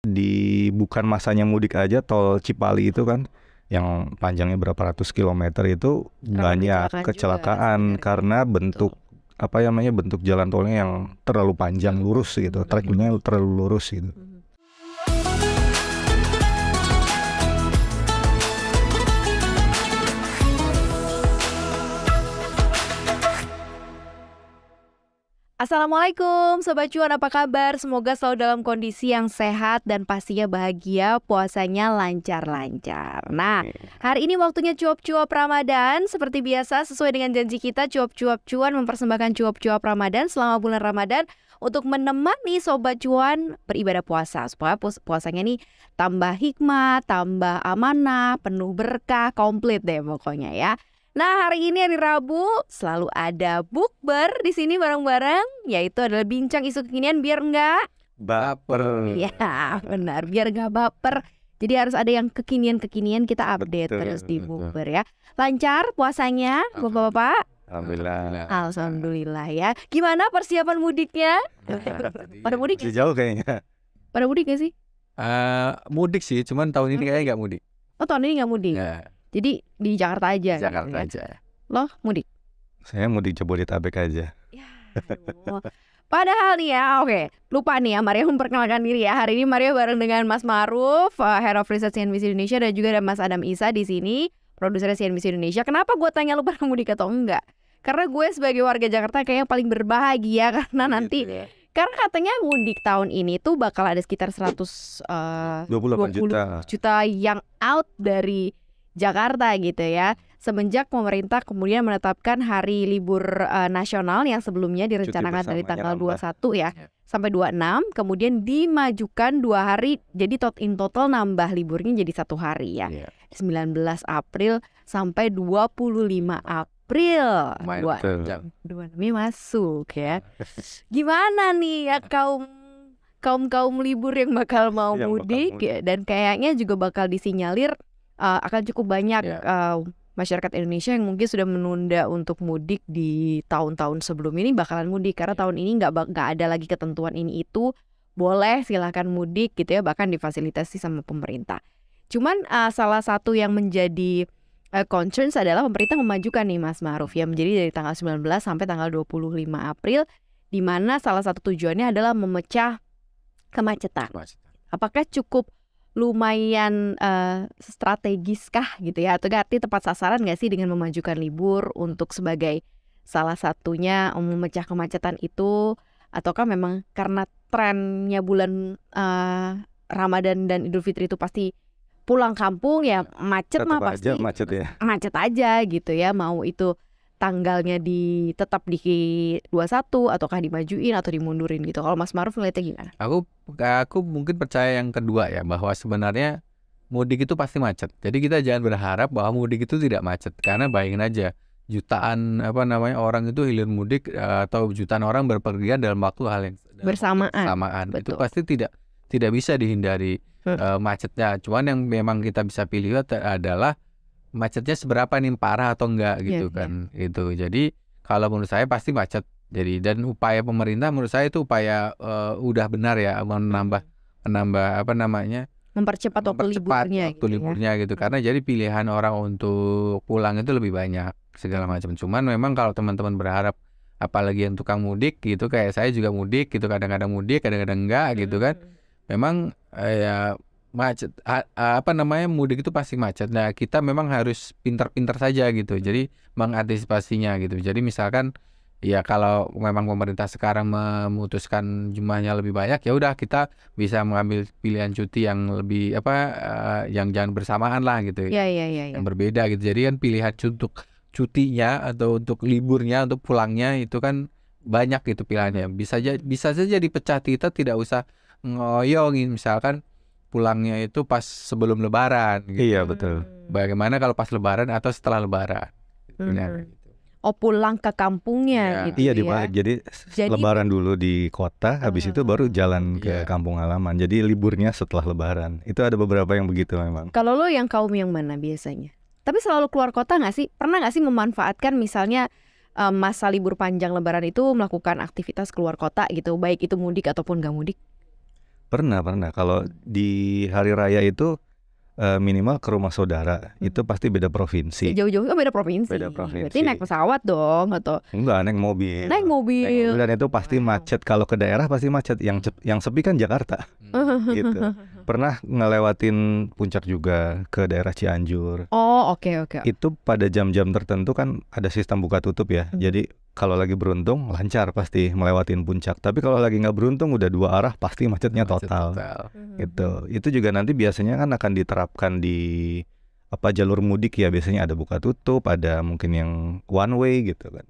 Di bukan masanya mudik aja, tol Cipali itu kan yang panjangnya berapa ratus kilometer itu Rawan banyak kecelakaan juga kecelakaan sebenarnya. karena bentuk bentuk jalan tolnya yang terlalu panjang lurus gitu, tracknya terlalu lurus gitu. Assalamualaikum Sobat Cuan, apa kabar? Semoga selalu dalam kondisi yang sehat dan pastinya bahagia, puasanya lancar-lancar. Nah, hari ini waktunya cuap-cuap Ramadan. Seperti biasa, sesuai dengan janji kita, cuap-cuap cuan mempersembahkan cuap-cuap Ramadan selama bulan Ramadan untuk menemani Sobat Cuan beribadah puasa, supaya puasanya nih tambah hikmah, tambah amanah, penuh berkah, komplit deh pokoknya ya. Nah, hari ini hari Rabu selalu ada bukber di sini bareng-bareng, yaitu adalah bincang isu kekinian biar enggak baper. Ya, benar, biar enggak baper. Jadi harus ada yang kekinian-kekinian kita update terus di bukber ya. Lancar puasanya, Bapak-bapak? Alhamdulillah ya. Gimana persiapan mudiknya? Pada mudik Masih jauh kayaknya. Pada mudik gak sih? Mudik sih, cuman tahun ini kayaknya nggak mudik. Oh, tahun ini nggak mudik. Jadi di Jakarta aja. Jakarta gitu ya? aja. Loh, mudik? Saya mudik Jabodetabek aja. Ya, aduh. Padahal nih ya, oke, lupa nih ya Maria memperkenalkan diri ya. Hari ini Maria bareng dengan Mas Maruf, Head of Research CNBC Indonesia, dan juga ada Mas Adam Isa di sini, produser CNBC Indonesia. Kenapa gue tanya lu pernah mudik atau enggak? Karena gue sebagai warga Jakarta kayaknya paling berbahagia karena nanti karena katanya mudik tahun ini tuh bakal ada sekitar 28 juta yang out dari Jakarta gitu ya. Semenjak pemerintah kemudian menetapkan hari libur nasional yang sebelumnya direncanakan dari tanggal 21 ya sampai 26, kemudian dimajukan 2 hari, jadi in total nambah liburnya jadi 1 hari ya. 19 April sampai 25 April. Dua Mei masuk ya. Gimana nih ya kaum libur yang bakal mau mudik ya, dan kayaknya juga bakal disinyalir akan cukup banyak masyarakat Indonesia yang mungkin sudah menunda untuk mudik di tahun-tahun sebelum ini bakalan mudik karena tahun ini nggak ada lagi ketentuan ini itu, boleh silahkan mudik gitu ya, bahkan difasilitasi sama pemerintah. Cuman salah satu yang menjadi concerns adalah pemerintah memajukan nih Mas Maruf ya, menjadi dari tanggal 19 sampai tanggal 25 April, di mana salah satu tujuannya adalah memecah kemacetan. Apakah cukup lumayan strategis kah gitu ya, atau arti tepat sasaran nggak sih dengan memajukan libur untuk sebagai salah satunya memecah kemacetan itu, ataukah memang karena trennya bulan Ramadan dan Idul Fitri itu pasti pulang kampung ya macet mah pasti macet aja gitu ya, mau itu tanggalnya tetap di 21 ataukah dimajuin atau dimundurin gitu. Kalau Mas Maruf ngeliatnya gimana? Aku mungkin percaya yang kedua ya, bahwa sebenarnya mudik itu pasti macet. Jadi kita jangan berharap bahwa mudik itu tidak macet, karena bayangin aja jutaan orang itu hilir mudik atau jutaan orang berpergian dalam waktu yang bersamaan. Itu pasti tidak bisa dihindari macetnya. Cuman yang memang kita bisa pilih adalah macetnya seberapa nih, parah atau enggak gitu kan. Itu jadi kalau menurut saya pasti macet. Jadi dan upaya pemerintah menurut saya itu upaya udah benar ya, menambah mempercepat waktu liburnya gitu. Karena jadi pilihan orang untuk pulang itu lebih banyak segala macam. Cuman memang kalau teman-teman berharap, apalagi yang tukang mudik gitu, kayak saya juga mudik gitu, kadang-kadang mudik kadang-kadang enggak gitu kan, memang ya macet mudik itu pasti macet. Nah, kita memang harus pintar-pintar saja gitu. Jadi mengantisipasinya gitu. Jadi misalkan ya kalau memang pemerintah sekarang memutuskan jumlahnya lebih banyak, ya udah kita bisa mengambil pilihan cuti yang lebih yang jangan bersamaan lah gitu. Yang berbeda gitu. Jadi kan pilihan untuk cutinya atau untuk liburnya, untuk pulangnya itu kan banyak gitu pilihannya. Bisa saja dipecah, kita tidak usah ngoyongin misalkan pulangnya itu pas sebelum Lebaran gitu. Iya betul. Bagaimana kalau pas Lebaran atau setelah Lebaran? Oh, pulang ke kampungnya gitu. Iya dibalik. Jadi Lebaran dulu di kota, habis itu baru jalan ke kampung halaman. Jadi liburnya setelah Lebaran. Itu ada beberapa yang begitu memang. Kalau lo yang kaum yang mana biasanya? Tapi selalu keluar kota nggak sih? Pernah nggak sih memanfaatkan misalnya masa libur panjang Lebaran itu melakukan aktivitas keluar kota gitu, baik itu mudik ataupun nggak mudik? Pernah. Kalau di hari raya itu minimal ke rumah saudara, itu pasti beda provinsi. Jauh-jauh beda provinsi. Berarti naik pesawat dong atau Enggak, naik mobil. Naik mobil. Dan itu pasti macet. Kalau ke daerah pasti macet. Yang sepi kan Jakarta. Gitu. Pernah ngelewatin puncak juga ke daerah Cianjur. Oh, oke. Itu pada jam-jam tertentu kan ada sistem buka tutup ya. Jadi kalau lagi beruntung lancar pasti melewatin puncak. Tapi kalau lagi nggak beruntung udah dua arah pasti macetnya total. Gitu. Itu juga nanti biasanya kan akan diterapkan di jalur mudik ya. Biasanya ada buka tutup, ada mungkin yang one way gitu kan.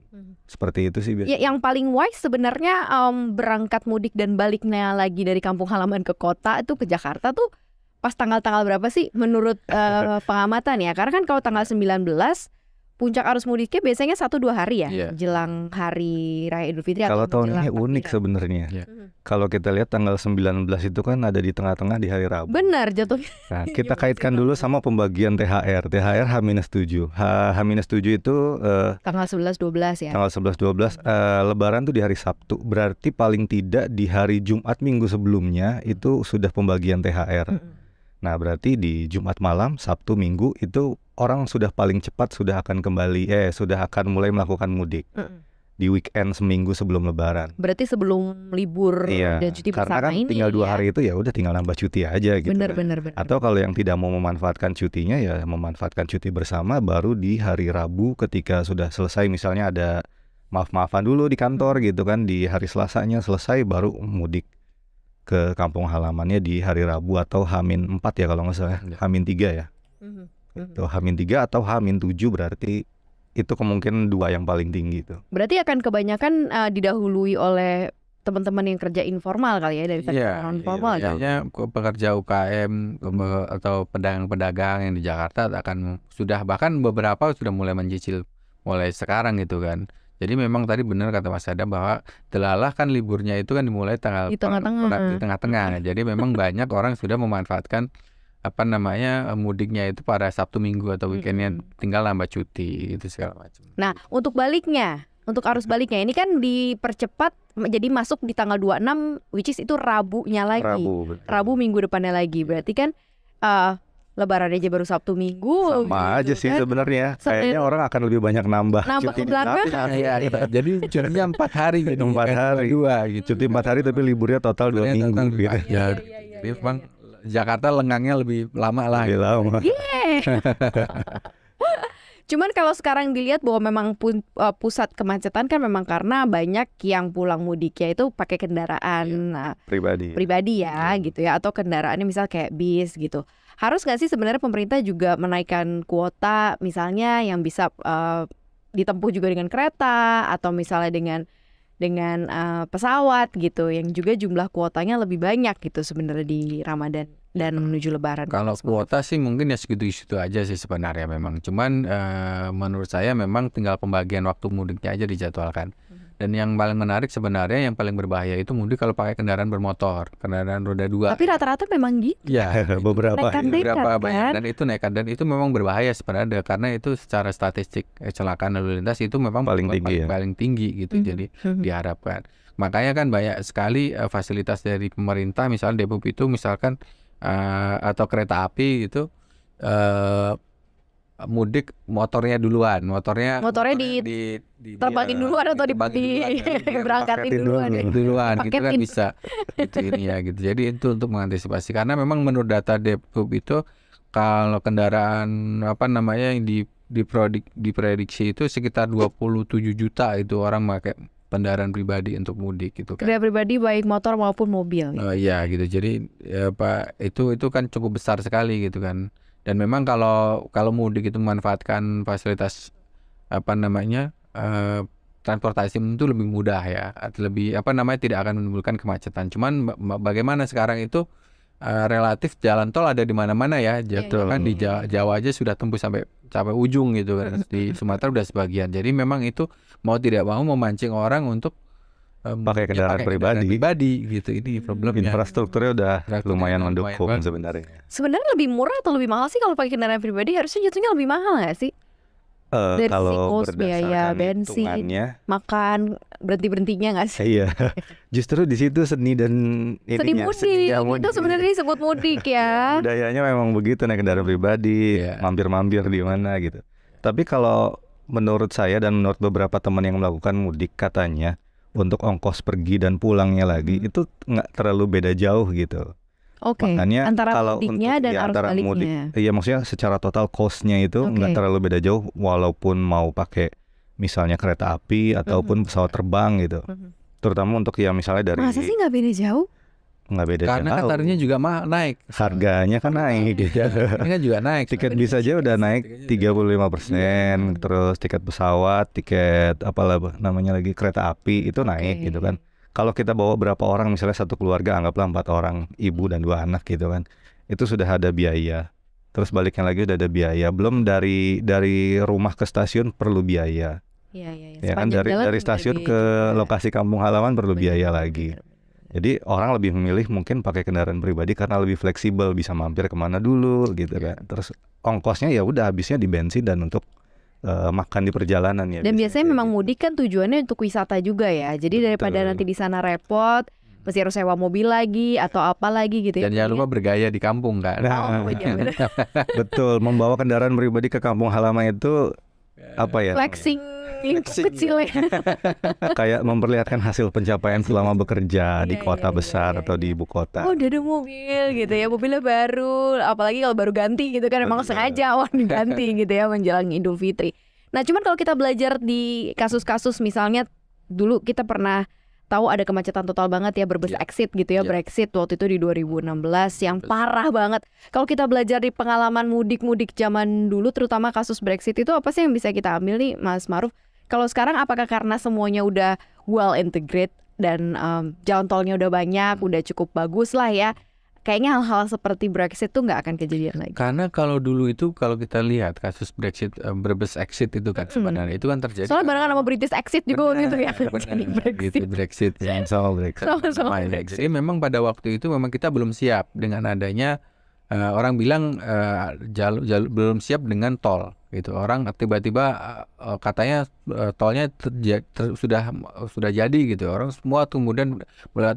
Seperti itu sih biasanya. Ya, yang paling wise sebenarnya berangkat mudik dan baliknya lagi dari kampung halaman ke kota itu ke Jakarta tuh pas tanggal-tanggal berapa sih menurut pengamatan ya? Karena kan kalau tanggal 19 puncak arus mudiknya biasanya 1-2 hari ya, jelang hari Raya Idul Fitri. Kalau tahun ini unik sebenarnya. Kalau kita lihat tanggal 19 itu kan ada di tengah-tengah di hari Rabu. Benar jatuhnya. Nah, kita kaitkan dulu sama pembagian THR. THR H-7. H-7 itu tanggal 11-12 ya. Tanggal 11-12 Lebaran tuh di hari Sabtu. Berarti paling tidak di hari Jumat minggu sebelumnya itu sudah pembagian THR. Nah, berarti di Jumat malam, Sabtu, Minggu itu orang sudah paling cepat sudah akan mulai melakukan mudik. Di weekend seminggu sebelum Lebaran. Berarti sebelum libur dan cuti bersama karena kan ini tinggal 2 hari itu ya udah tinggal nambah cuti aja gitu. Bener. Atau kalau yang tidak mau memanfaatkan cutinya ya memanfaatkan cuti bersama baru di hari Rabu ketika sudah selesai, misalnya ada maaf-maafan dulu di kantor gitu kan, di hari Selasanya selesai baru mudik ke kampung halamannya di hari Rabu atau H-4 ya kalau nggak salah, H-3 ya. Itu H-3 atau H-7 berarti itu kemungkinan 2 yang paling tinggi itu. Berarti akan kebanyakan didahului oleh teman-teman yang kerja informal kali ya dari sektor informal. Iya, pekerja UKM atau pedagang-pedagang yang di Jakarta sudah bahkan beberapa sudah mulai mencicil mulai sekarang gitu kan. Jadi memang tadi benar kata Mas Adam bahwa delalah kan liburnya itu kan dimulai di tengah-tengah. Jadi memang banyak orang sudah memanfaatkan mudiknya itu pada Sabtu Minggu atau weekendnya, tinggal nambah cuti itu segala macam. Nah, untuk arus baliknya ini kan dipercepat jadi masuk di tanggal 26 which is itu Rabunya lagi. Rabu minggu depannya lagi. Berarti kan Lebaran aja baru Sabtu Minggu. Sama aja sih sebenarnya. Kayaknya orang akan lebih banyak nambah cuti ke belakang. Jadi cutinya 4 hari gitu. 4 hari. Cuti 4 hari tapi liburnya total 2 minggu gitu. Jadi memang Jakarta lenggangnya lebih lama lah. Lebih lama. Cuman kalau sekarang dilihat bahwa memang pusat kemacetan kan memang karena banyak yang pulang mudiknya itu pakai kendaraan pribadi ya gitu ya, atau kendaraannya misal kayak bis gitu. Harus nggak sih sebenarnya pemerintah juga menaikkan kuota misalnya yang bisa ditempuh juga dengan kereta atau misalnya dengan pesawat gitu, yang juga jumlah kuotanya lebih banyak gitu sebenarnya di Ramadan dan menuju Lebaran. Kalau kuota sih mungkin ya segitu-segitu aja sih sebenarnya memang. Cuman menurut saya memang tinggal pembagian waktu mudiknya aja dijadwalkan. Dan yang paling menarik sebenarnya, yang paling berbahaya itu mudik kalau pakai kendaraan bermotor, kendaraan roda 2. Tapi rata-rata memang gitu. Ya, beberapa banyak, dan itu nekat, dan itu memang berbahaya sebenarnya karena itu secara statistik kecelakaan lalu lintas itu memang paling tinggi gitu. Jadi diharapkan. Makanya kan banyak sekali fasilitas dari pemerintah, misalnya Depok itu misalkan atau kereta api gitu, mudik motornya terbangin duluan atau berangkatin duluan gitu kan bisa gitu ini ya gitu. Jadi itu untuk mengantisipasi, karena memang menurut data Depok itu kalau kendaraan yang diprediksi itu sekitar 27 juta itu orang pakai kendaraan pribadi untuk mudik gitu kan. Kendaraan pribadi baik motor maupun mobil. Iya gitu. Jadi itu kan cukup besar sekali gitu kan. Dan memang kalau mudik itu memanfaatkan fasilitas transportasi itu lebih mudah ya, lebih tidak akan menimbulkan kemacetan. Cuman bagaimana sekarang itu relatif jalan tol ada di mana-mana ya. Kan di Jawa aja sudah tembus sampai ujung gitu kan. Di Sumatera udah sebagian. Jadi memang itu mau tidak mau memancing orang untuk pakai kendaraan pribadi gitu. Ini problemnya. Infrastrukturnya udah lumayan mendukung sebenarnya. Sebenarnya lebih murah atau lebih mahal sih kalau pakai kendaraan pribadi? Harusnya jatuhnya lebih mahal nggak sih? Dari sisi Kalau cost, biaya berdasarkan bensin, hitungannya, makan, berhenti-berhentinya nggak sih? iya, justru di situ seni dan Seni ininya, mudik, seninya itu mudik. sebenarnya disebut mudik ya. Budayanya memang begitu, naik kendaraan pribadi, Iya. mampir-mampir di mana gitu. Tapi kalau menurut saya dan menurut beberapa teman yang melakukan mudik, katanya untuk ongkos pergi dan pulangnya lagi itu nggak terlalu beda jauh gitu. Oke, Makanya antara kalau mudiknya untuk dan ya, arus antara mudik, baliknya. iya maksudnya secara total cost-nya itu nggak Oke. terlalu beda jauh, walaupun mau pakai misalnya kereta api ataupun pesawat terbang gitu. Terutama untuk yang misalnya dari Masa sih nggak beda jauh? nggak beda Karena kan jauh. tarifnya juga naik. Harganya kan naik gitu. Ini kan juga naik. Tiket bis aja udah naik 35%, terus tiket pesawat, tiket apalah namanya lagi kereta api itu naik gitu kan. Kalau kita bawa berapa orang, misalnya satu keluarga, anggaplah 4 orang, ibu dan 2 anak gitu kan, itu sudah ada biaya. Terus baliknya lagi udah ada biaya. Belum dari rumah ke stasiun perlu biaya. Iya. Ya kan, dari stasiun ke lokasi kampung halaman perlu biaya lagi. Jadi orang lebih memilih mungkin pakai kendaraan pribadi karena lebih fleksibel, bisa mampir kemana dulu gitu kan. Terus ongkosnya ya udah habisnya di bensin dan untuk makan di perjalanan ya. Dan biasanya kayak memang gitu. mudik kan tujuannya untuk wisata juga ya. Jadi daripada Betul. nanti di sana repot, mesti harus sewa mobil lagi atau apa lagi gitu ya. Dan jangan lupa bergaya di kampung kan. Nah, iya, bener. betul, membawa kendaraan pribadi ke kampung halaman itu apa ya? Flexing lingkup kecil ya. Kayak memperlihatkan hasil pencapaian selama bekerja di Iya, kota iya, besar iya, atau iya. di ibu kota. Oh, udah ada mobil gitu ya, mobilnya baru, apalagi kalau baru ganti gitu kan, emang sengaja awal diganti gitu ya menjelang Idul Fitri. Nah, cuman kalau kita belajar di kasus-kasus misalnya dulu kita pernah tahu ada kemacetan total banget ya, Brebes Iya. exit gitu ya, Iya. Brexit waktu itu di 2016 yang parah banget. Kalau kita belajar di pengalaman mudik-mudik zaman dulu, terutama kasus Brexit itu apa sih yang bisa kita ambil nih, Mas Maruf? Kalau sekarang apakah karena semuanya udah well integrated dan jalan tolnya udah banyak, udah cukup bagus lah ya, kayaknya hal-hal seperti Brexit tuh nggak akan kejadian lagi. Karena kalau dulu itu kalau kita lihat kasus Brexit, Brebes exit itu kan sebenarnya itu kan terjadi. Soalnya barengan sama British exit juga waktu itu ya. Jadi Brexit. Gitu, Brexit. Sama Brexit. Sama-sama Nah, Brexit. jadi memang pada waktu itu memang kita belum siap dengan adanya orang bilang jalur belum siap dengan tol gitu. Orang tiba-tiba katanya tolnya sudah jadi gitu. Orang semua tuh kemudian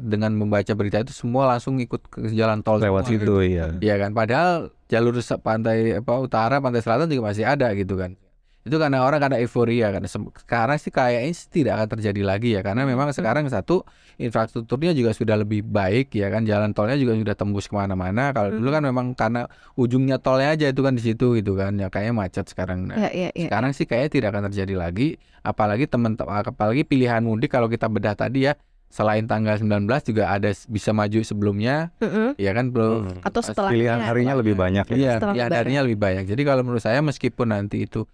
dengan membaca berita itu semua langsung ikut ke jalan tol Lewat semua, situ gitu. ya. Iya kan, padahal jalur pantai utara, pantai selatan juga masih ada gitu kan. Itu karena orang karena euforia kan. Sekarang sih kayaknya tidak akan terjadi lagi ya, karena memang sekarang satu infrastrukturnya juga sudah lebih baik ya kan, jalan tolnya juga sudah tembus kemana-mana. Kalau dulu kan memang karena ujungnya tolnya aja itu kan di situ gitu kan, ya kayaknya macet sekarang. Nah, Iya. sekarang sih kayaknya tidak akan terjadi lagi, apalagi pilihan mudik kalau kita bedah tadi ya. Selain tanggal 19 juga ada bisa maju sebelumnya, ya kan belum. Atau setelahnya. Pilihan harinya lebih banyak ya. Iya, Setelah pilihan Lebaran. harinya lebih banyak. Jadi kalau menurut saya meskipun nanti itu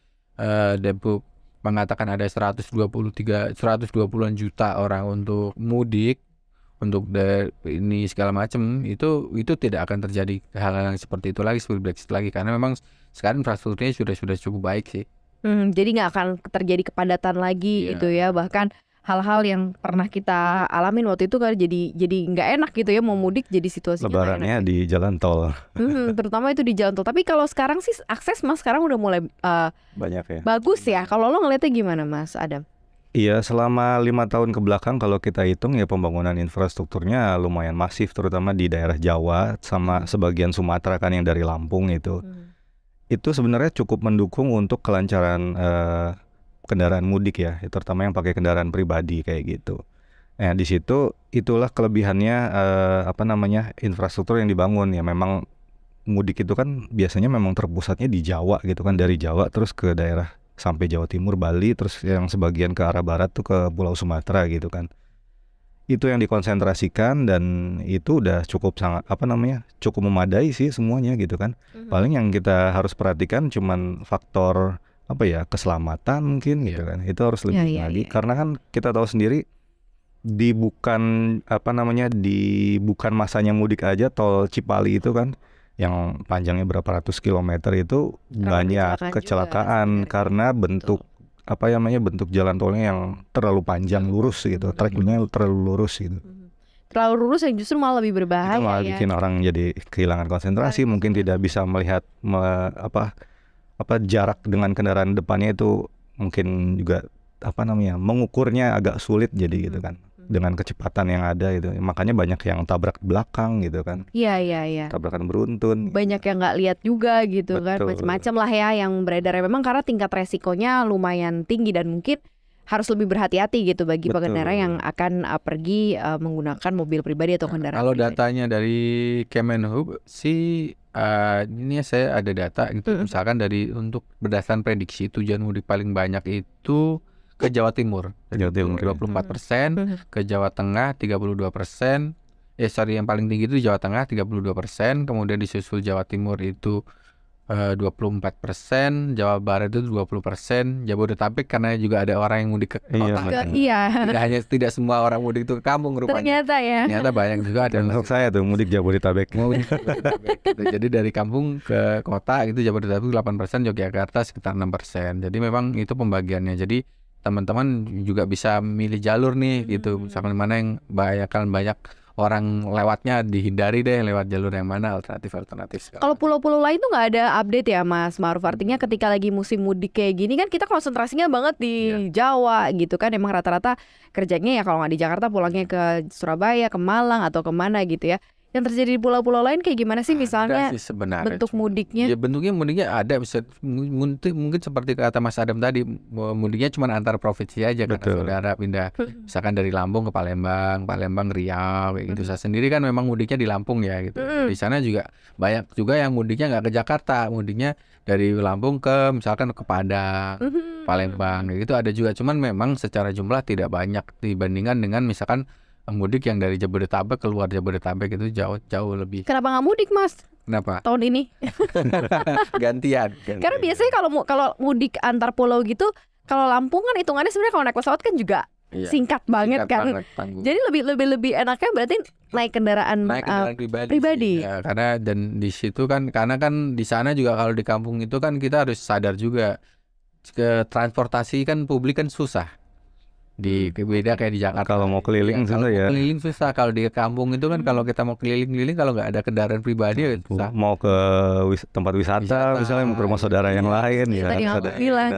Depok mengatakan ada 120-an juta orang untuk mudik, untuk ini segala macam, itu tidak akan terjadi hal-hal yang seperti itu lagi, seperti Brexit lagi, karena memang sekarang infrastrukturnya sudah cukup baik sih. Jadi nggak akan terjadi kepadatan lagi Iya. gitu ya. Bahkan hal-hal yang pernah kita alamin waktu itu kan jadi nggak enak gitu ya, mau mudik jadi situasinya nggak Lebarannya enak. di jalan tol Terutama itu di jalan tol. Tapi kalau sekarang sih akses Mas sekarang udah mulai banyak ya. bagus ya. Kalau lo ngeliatnya gimana Mas Adam? Iya, selama 5 tahun ke belakang kalau kita hitung ya pembangunan infrastrukturnya lumayan masif, terutama di daerah Jawa sama sebagian Sumatera kan yang dari Lampung itu. Itu sebenarnya cukup mendukung untuk kelancaran kendaraan mudik ya, terutama yang pakai kendaraan pribadi kayak gitu. Nah, di situ itulah kelebihannya infrastruktur yang dibangun ya. Memang mudik itu kan biasanya memang terpusatnya di Jawa gitu kan, dari Jawa terus ke daerah sampai Jawa Timur, Bali, terus yang sebagian ke arah barat tuh ke Pulau Sumatera gitu kan. Itu yang dikonsentrasikan dan itu udah cukup cukup memadai sih semuanya gitu kan. Paling yang kita harus perhatikan cuman faktor keselamatan mungkin gitu kan. Itu harus lebih lagi karena kan kita tahu sendiri bukan masanya mudik aja, tol Cipali itu kan yang panjangnya berapa ratus kilometer itu banyak kecelakaan karena bentuk bentuk jalan tolnya yang terlalu panjang lurus gitu, tracknya terlalu lurus gitu. Terlalu lurus yang justru malah lebih berbahaya. Itu malah bikin orang jadi kehilangan konsentrasi, mungkin tidak bisa melihat jarak dengan kendaraan depannya itu mungkin juga mengukurnya agak sulit jadi gitu kan. Dengan kecepatan yang ada gitu. Makanya banyak yang tabrak belakang gitu kan. Iya. Tabrakan beruntun. Banyak yang nggak lihat juga gitu kan. Betul. Macam-macam lah ya yang beredar memang karena tingkat resikonya lumayan tinggi dan mungkin harus lebih berhati-hati gitu bagi Betul. pengendara yang akan pergi menggunakan mobil pribadi atau kendaraan Kalau pribadi. datanya dari Kemenhub sih ini saya ada data gitu. Misalkan untuk berdasarkan prediksi tujuan mudik paling banyak itu ke Jawa Timur. Jawa Timur, ya. 24%, ke Jawa Tengah 32%. Yang paling tinggi itu Jawa Tengah 32%, kemudian disusul Jawa Timur itu 24%, Jawa Barat itu 20%, Jabodetabek karena juga ada orang yang mudik ke kota. Iya. Tidak semua orang mudik itu ke kampung rupanya. Ternyata banyak juga ada Termasuk saya tuh mudik Jabodetabek. Gitu. Jadi dari kampung ke kota itu Jabodetabek 8%, Yogyakarta sekitar 6%. Jadi memang itu pembagiannya. Jadi teman-teman juga bisa milih jalur nih gitu. Misalkan mana yang banyak orang lewatnya, dihindari deh lewat jalur yang mana, alternatif. Kalau pulau-pulau lain tuh nggak ada update ya Mas Ma'ruf. Artinya ketika lagi musim mudik kayak gini kan kita konsentrasinya banget di Jawa gitu kan. Emang rata-rata kerjanya ya kalau nggak di Jakarta pulangnya ke Surabaya, ke Malang atau kemana gitu ya. Yang terjadi di pulau-pulau lain kayak gimana sih misalnya sih sebenarnya, bentuk mudiknya? Ya mudiknya ada, bisa mungkin seperti kata Mas Adam tadi, mudiknya cuma antar provinsi aja. Betul. Karena saudara pindah misalkan dari Lampung ke Palembang Riau kayak gitu. Saya sendiri kan memang mudiknya di Lampung ya gitu. Di sana juga banyak juga yang mudiknya nggak ke Jakarta, mudiknya dari Lampung ke misalkan ke Padang, Palembang gitu ada juga. Cuman memang secara jumlah tidak banyak dibandingkan dengan misalkan mudik yang dari Jabodetabek keluar Jabodetabek itu jauh lebih. Kenapa nggak mudik Mas? Kenapa? Tahun ini? Gantian. Karena biasanya kalau mudik antar pulau gitu, kalau Lampung kan hitungannya sebenarnya kalau naik pesawat kan juga singkat banget kan. Jadi lebih enaknya berarti naik kendaraan pribadi. Ya, karena dan di situ kan karena kan di sana juga kalau di kampung itu kan kita harus sadar juga ke transportasi kan publik kan susah. Beda kayak di Jakarta. Kalau mau keliling susah ya. Keliling susah. Kalau di kampung itu kan kalau kita mau keliling-keliling kalau nggak ada kendaraan pribadi ya susah. Mau ke tempat wisata misalnya mau ke rumah saudara yang lain ya. Tadi yang aku bilang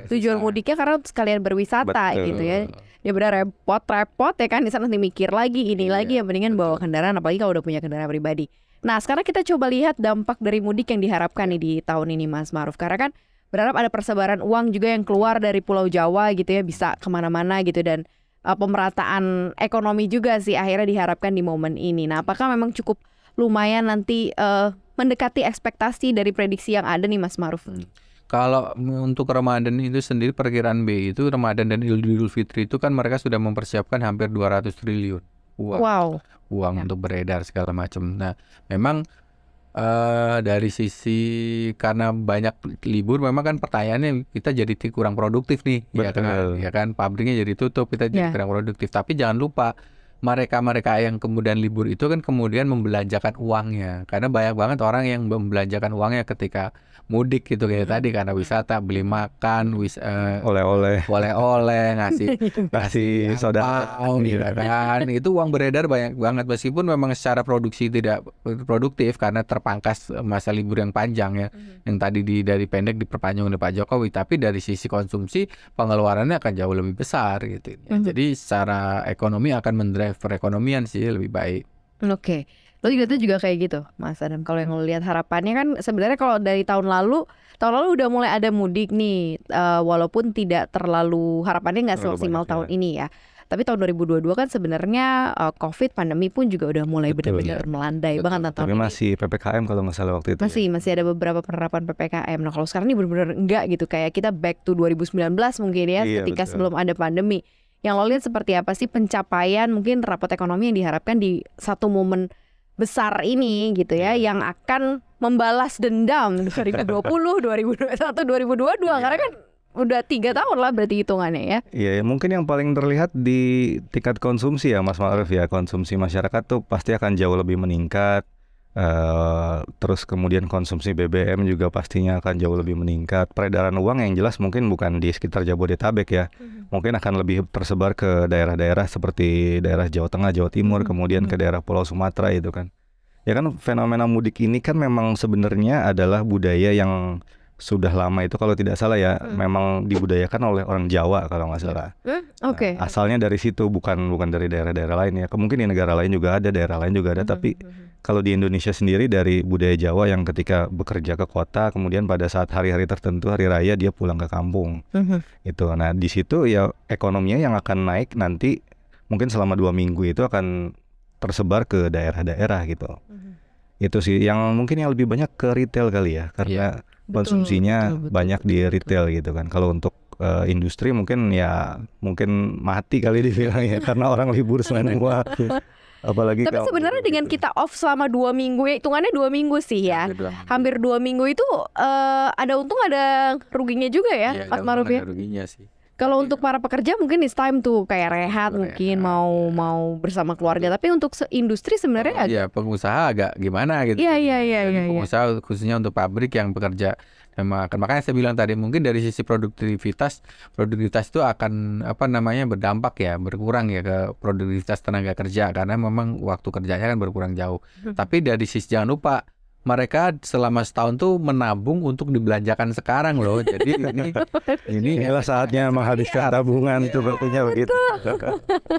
tujuan mudiknya karena sekalian berwisata. Betul. Gitu ya. Dia benar repot ya kan di sana nanti mikir lagi lagi yang mendingan bawa kendaraan apalagi kalau udah punya kendaraan pribadi. Nah, sekarang kita coba lihat dampak dari mudik yang diharapkan nih di tahun ini Mas Ma'ruf. Karena kan berharap ada persebaran uang juga yang keluar dari Pulau Jawa gitu ya, bisa kemana-mana gitu dan pemerataan ekonomi juga sih akhirnya diharapkan di momen ini. Nah, apakah memang cukup lumayan nanti mendekati ekspektasi dari prediksi yang ada nih Mas Ma'ruf? Kalau untuk Ramadan itu sendiri perkiraan BI itu Ramadan dan Idul Fitri itu kan mereka sudah mempersiapkan hampir 200 triliun uang untuk beredar segala macam. Nah, memang dari sisi karena banyak libur memang kan pertanyaannya kita jadi kurang produktif nih. Ya kan pabriknya jadi tutup, kita jadi kurang produktif. Tapi jangan lupa mereka yang kemudian libur itu kan kemudian membelanjakan uangnya, karena banyak banget orang yang membelanjakan uangnya ketika mudik gitu kayak tadi karena wisata, beli makan, oleh-oleh ngasih saudara gitu kan. Itu uang beredar banyak banget meskipun memang secara produksi tidak produktif karena terpangkas masa libur yang panjang ya. Yang tadi dari pendek diperpanjang oleh Pak Jokowi, tapi dari sisi konsumsi pengeluarannya akan jauh lebih besar gitu. Jadi secara ekonomi akan mendrive perekonomian sih lebih baik. Oke. Lo juga kayak gitu Mas Adam. Kalau yang lo lihat harapannya kan sebenarnya kalau dari tahun lalu udah mulai ada mudik nih, walaupun tidak terlalu harapannya nggak semaksimal tahun ini ya. Tapi tahun 2022 kan sebenarnya COVID pandemi pun juga udah mulai benar-benar melandai banget tahun ini. Tapi masih PPKM kalau nggak salah waktu itu. Masih ada beberapa penerapan PPKM. Nah kalau sekarang ini benar-benar enggak gitu, kayak kita back to 2019 mungkin ya, ketika sebelum ada pandemi. Yang lo lihat seperti apa sih pencapaian mungkin rapot ekonomi yang diharapkan di satu momen besar ini gitu ya, yang akan membalas dendam 2020, 2021, 2022 karena kan udah 3 tahun lah berarti hitungannya ya. Iya, mungkin yang paling terlihat di tingkat konsumsi ya Mas Ma'ruf ya. Konsumsi masyarakat tuh pasti akan jauh lebih meningkat. Terus kemudian konsumsi BBM juga pastinya akan jauh lebih meningkat. Peredaran uang yang jelas mungkin bukan di sekitar Jabodetabek ya. Mungkin akan lebih tersebar ke daerah-daerah seperti daerah Jawa Tengah, Jawa Timur, kemudian ke daerah Pulau Sumatera itu kan. Ya kan fenomena mudik ini kan memang sebenarnya adalah budaya yang sudah lama itu kalau tidak salah ya memang dibudayakan oleh orang Jawa kalau nggak salah. Oke. Asalnya dari situ, bukan dari daerah-daerah lain ya. Mungkin di negara lain juga ada, daerah lain juga ada, tapi kalau di Indonesia sendiri dari budaya Jawa yang ketika bekerja ke kota, kemudian pada saat hari-hari tertentu, hari raya dia pulang ke kampung. Itu. Nah, di situ ya ekonominya yang akan naik nanti mungkin selama 2 minggu itu akan tersebar ke daerah-daerah gitu. Itu sih yang mungkin yang lebih banyak ke retail kali ya, karena konsumsinya banyak di retail gitu kan. Kalau untuk industri mungkin mati kali dibilang ya, karena orang libur semua. Apalagi Tapi sebenarnya dengan kita off selama 2 minggu ya, hitungannya 2 minggu sih ya. Hampir 2 minggu itu ada untung ada ruginya juga ya, Pak Maruf ya. Ada ruginya sih. Kalau untuk para pekerja mungkin it's time tuh kayak rehat mungkin mau bersama keluarga. Tapi untuk industri sebenarnya ya pengusaha agak gimana gitu. Iya. Pengusaha khususnya untuk pabrik yang bekerja makanya saya bilang tadi mungkin dari sisi produktivitas itu akan berdampak ya, berkurang ya ke produktivitas tenaga kerja karena memang waktu kerjanya kan berkurang jauh. Tapi dari sisi jangan lupa mereka selama setahun tuh menabung untuk dibelanjakan sekarang loh. Jadi inilah saatnya menghabiskan tabungan itu berartinya begitu.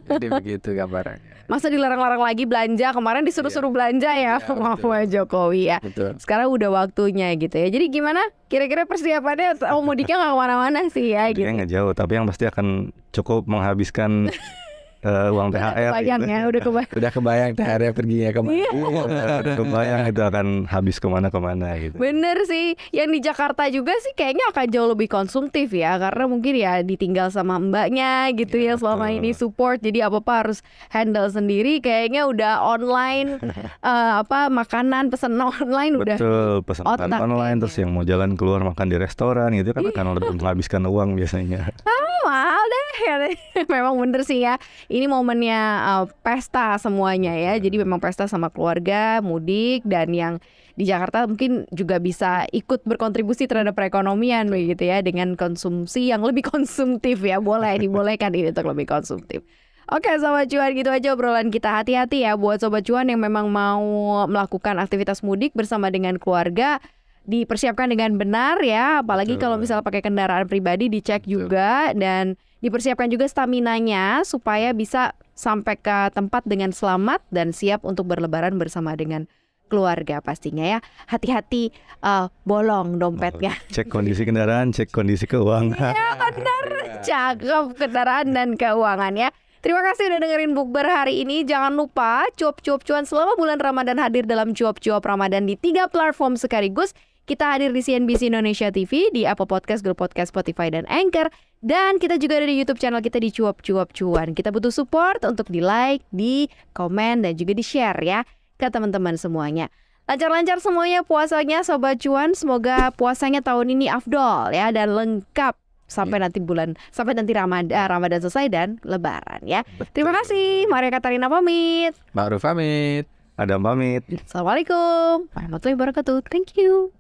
Jadi begitu gambarannya. Masa dilarang-larang lagi belanja, kemarin disuruh-suruh belanja ya sama Jokowi ya. Betul. Sekarang udah waktunya gitu ya. Jadi gimana kira-kira persiapannya mudiknya nggak kemana-mana sih ya gitu. Nggak jauh, tapi yang pasti akan cukup menghabiskan uang THR. Kebayang ya, udah kebayang THR perginya kemana. Udah kebayang itu akan habis kemana-kemana gitu. Bener sih, yang di Jakarta juga sih kayaknya akan jauh lebih konsumtif ya, karena mungkin ya ditinggal sama mbaknya gitu ya selama ini support, jadi apa-apa harus handle sendiri. Kayaknya udah online makanan pesan online udah. Betul, pesan online terus yang mau jalan keluar makan di restoran gitu kan akan lebih menghabiskan uang biasanya. Mahal deh ya. Memang bener sih ya. Ini momennya pesta semuanya ya. Jadi memang pesta sama keluarga, mudik, dan yang di Jakarta mungkin juga bisa ikut berkontribusi terhadap perekonomian begitu ya, dengan konsumsi yang lebih konsumtif ya. Dibolehkan ini untuk lebih konsumtif. Oke Sobat Cuan, gitu aja obrolan kita. Hati-hati ya buat Sobat Cuan yang memang mau melakukan aktivitas mudik bersama dengan keluarga. Dipersiapkan dengan benar ya, apalagi kalau misalnya pakai kendaraan pribadi dicek juga, dan dipersiapkan juga staminanya supaya bisa sampai ke tempat dengan selamat dan siap untuk berlebaran bersama dengan keluarga pastinya ya. Hati-hati bolong dompetnya. Cek kondisi kendaraan, cek kondisi keuangan. Ya benar, cakep kendaraan dan keuangan ya. Terima kasih udah dengerin Bukber hari ini. Jangan lupa cuap-cuap cuan selama bulan Ramadan hadir dalam cuap-cuap Ramadan di 3 platform sekaligus. Kita hadir di CNBC Indonesia TV, di Apple Podcast, Google Podcast, Spotify, dan Anchor. Dan kita juga ada di YouTube channel kita di Cuap-Cuap Cuan. Kita butuh support untuk di like, di komen, dan juga di share ya ke teman-teman semuanya. Lancar-lancar semuanya puasanya Sobat Cuan. Semoga puasanya tahun ini afdol ya, dan lengkap sampai nanti Ramadan selesai dan Lebaran ya. Terima kasih. Maria Katarina pamit. Ma'ruf pamit. Adam pamit. Assalamualaikum warahmatullahi wabarakatuh. Thank you.